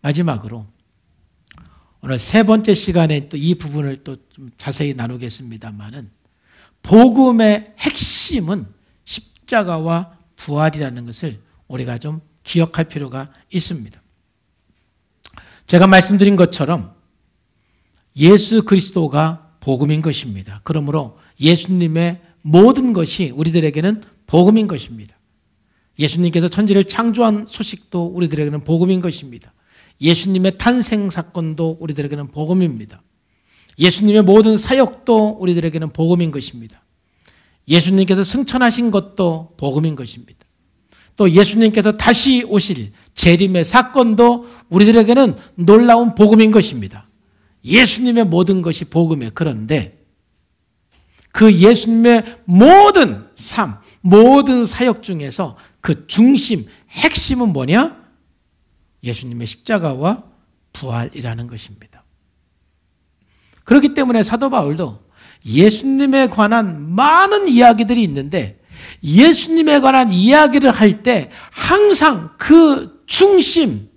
마지막으로 오늘 세 번째 시간에 또 이 부분을 또 좀 자세히 나누겠습니다만은 복음의 핵심은 십자가와 부활이라는 것을 우리가 좀 기억할 필요가 있습니다. 제가 말씀드린 것처럼 예수 그리스도가 복음인 것입니다. 그러므로 예수님의 모든 것이 우리들에게는 복음인 것입니다. 예수님께서 천지를 창조한 소식도 우리들에게는 복음인 것입니다. 예수님의 탄생 사건도 우리들에게는 복음입니다. 예수님의 모든 사역도 우리들에게는 복음인 것입니다. 예수님께서 승천하신 것도 복음인 것입니다. 또 예수님께서 다시 오실 재림의 사건도 우리들에게는 놀라운 복음인 것입니다. 예수님의 모든 것이 복음이에요. 그런데 그 예수님의 모든 삶, 모든 사역 중에서 그 중심, 핵심은 뭐냐? 예수님의 십자가와 부활이라는 것입니다. 그렇기 때문에 사도 바울도 예수님에 관한 많은 이야기들이 있는데 예수님에 관한 이야기를 할 때 항상 그 중심,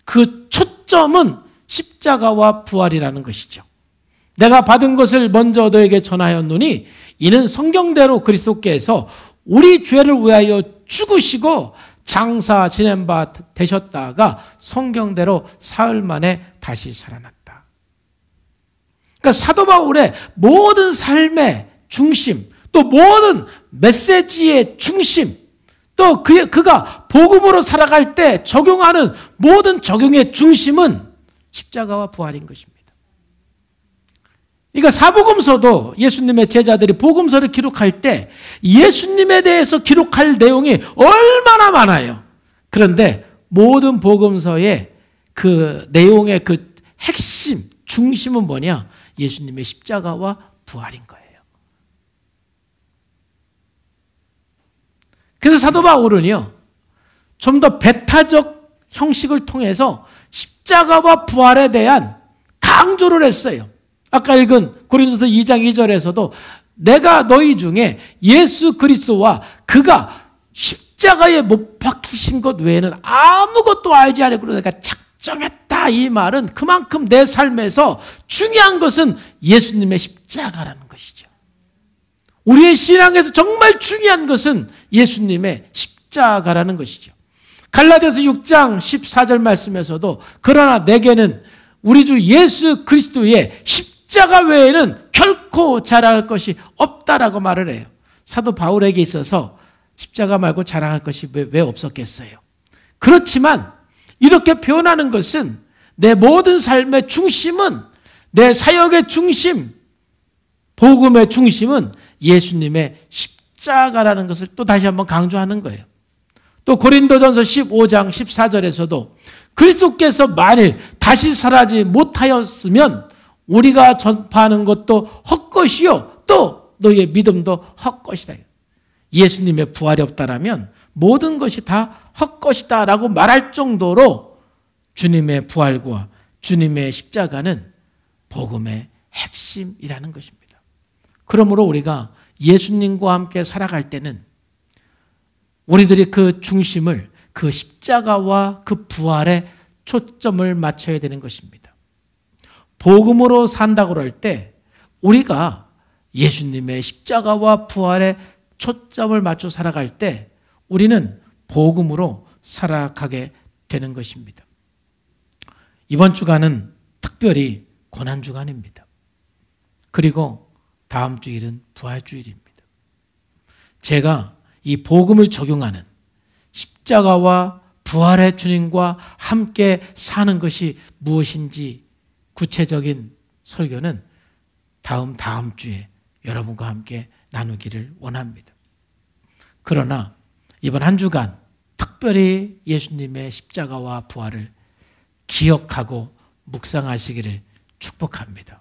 그 초점은 십자가와 부활이라는 것이죠. 내가 받은 것을 먼저 너에게 전하였노니 이는 성경대로 그리스도께서 우리 죄를 위하여 죽으시고 장사 지낸 바 되셨다가 성경대로 사흘 만에 다시 살아났다. 그러니까 사도 바울의 모든 삶의 중심, 또 모든 메시지의 중심, 또 그가 복음으로 살아갈 때 적용하는 모든 적용의 중심은 십자가와 부활인 것입니다. 그러니까 사복음서도 예수님의 제자들이 복음서를 기록할 때 예수님에 대해서 기록할 내용이 얼마나 많아요. 그런데 모든 복음서의 그 내용의 그 핵심, 중심은 뭐냐? 예수님의 십자가와 부활인 거예요. 그래서 사도 바울은요, 좀 더 배타적 형식을 통해서 십자가와 부활에 대한 강조를 했어요. 아까 읽은 고린도서 2장 2절에서도 내가 너희 중에 예수 그리스도와 그가 십자가에 못 박히신 것 외에는 아무것도 알지 않으므로 내가 작정했다. 이 말은 그만큼 내 삶에서 중요한 것은 예수님의 십자가라는 것이죠. 우리의 신앙에서 정말 중요한 것은 예수님의 십자가라는 것이죠. 갈라디아서 6장 14절 말씀에서도 그러나 내게는 우리 주 예수 그리스도의 십자가 외에는 결코 자랑할 것이 없다라고 말을 해요. 사도 바울에게 있어서 십자가 말고 자랑할 것이 왜 없었겠어요? 그렇지만 이렇게 표현하는 것은 내 모든 삶의 중심은, 내 사역의 중심, 복음의 중심은 예수님의 십자가라는 것을 또 다시 한번 강조하는 거예요. 또 고린도전서 15장 14절에서도 그리스도께서 만일 다시 살아지 못하였으면 우리가 전파하는 것도 헛것이요 또 너희의 믿음도 헛것이다. 예수님의 부활이 없다라면 모든 것이 다 헛것이다 라고 말할 정도로 주님의 부활과 주님의 십자가는 복음의 핵심이라는 것입니다. 그러므로 우리가 예수님과 함께 살아갈 때는 우리들이 그 중심을 그 십자가와 그 부활에 초점을 맞춰야 되는 것입니다. 복음으로 산다고 할 때 우리가 예수님의 십자가와 부활에 초점을 맞춰 살아갈 때 우리는 복음으로 살아가게 되는 것입니다. 이번 주간은 특별히 고난주간입니다. 그리고 다음 주일은 부활주일입니다. 제가 이 복음을 적용하는 십자가와 부활의 주님과 함께 사는 것이 무엇인지 구체적인 설교는 다음 주에 여러분과 함께 나누기를 원합니다. 그러나 이번 한 주간 특별히 예수님의 십자가와 부활을 기억하고 묵상하시기를 축복합니다.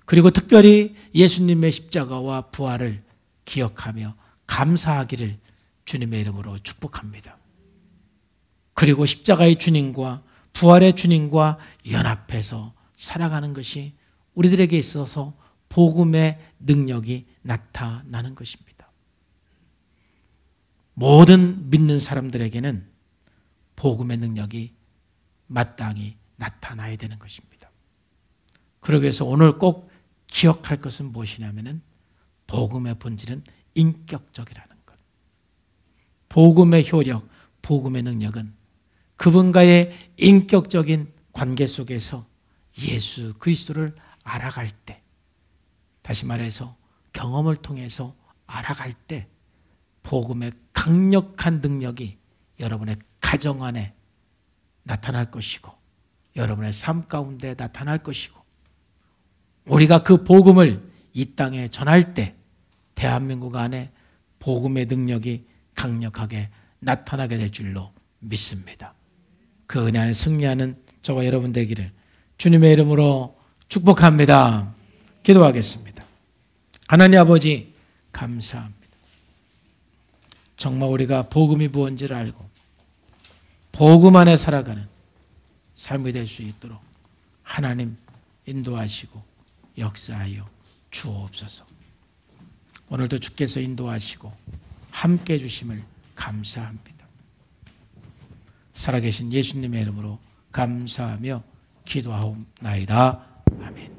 그리고 특별히 예수님의 십자가와 부활을 기억하며 감사하기를 주님의 이름으로 축복합니다. 그리고 십자가의 주님과 부활의 주님과 연합해서 살아가는 것이 우리들에게 있어서 복음의 능력이 나타나는 것입니다. 모든 믿는 사람들에게는 복음의 능력이 마땅히 나타나야 되는 것입니다. 그러기 위해서 오늘 꼭 기억할 것은 무엇이냐면은 복음의 본질은 인격적이라는 것. 복음의 효력, 복음의 능력은 그분과의 인격적인 관계 속에서 예수 그리스도를 알아갈 때, 다시 말해서 경험을 통해서 알아갈 때 복음의 강력한 능력이 여러분의 가정 안에 나타날 것이고 여러분의 삶 가운데 나타날 것이고, 우리가 그 복음을 이 땅에 전할 때 대한민국 안에 복음의 능력이 강력하게 나타나게 될 줄로 믿습니다. 그 은혜 안에 승리하는 저와 여러분 되기를 주님의 이름으로 축복합니다. 기도하겠습니다. 하나님 아버지 감사합니다. 정말 우리가 복음이 무엇인지를 알고 복음 안에 살아가는 삶이 될 수 있도록 하나님 인도하시고 역사하여 주옵소서. 오늘도 주께서 인도하시고 함께해 주심을 감사합니다. 살아계신 예수님의 이름으로 감사하며 기도하옵나이다. 아멘.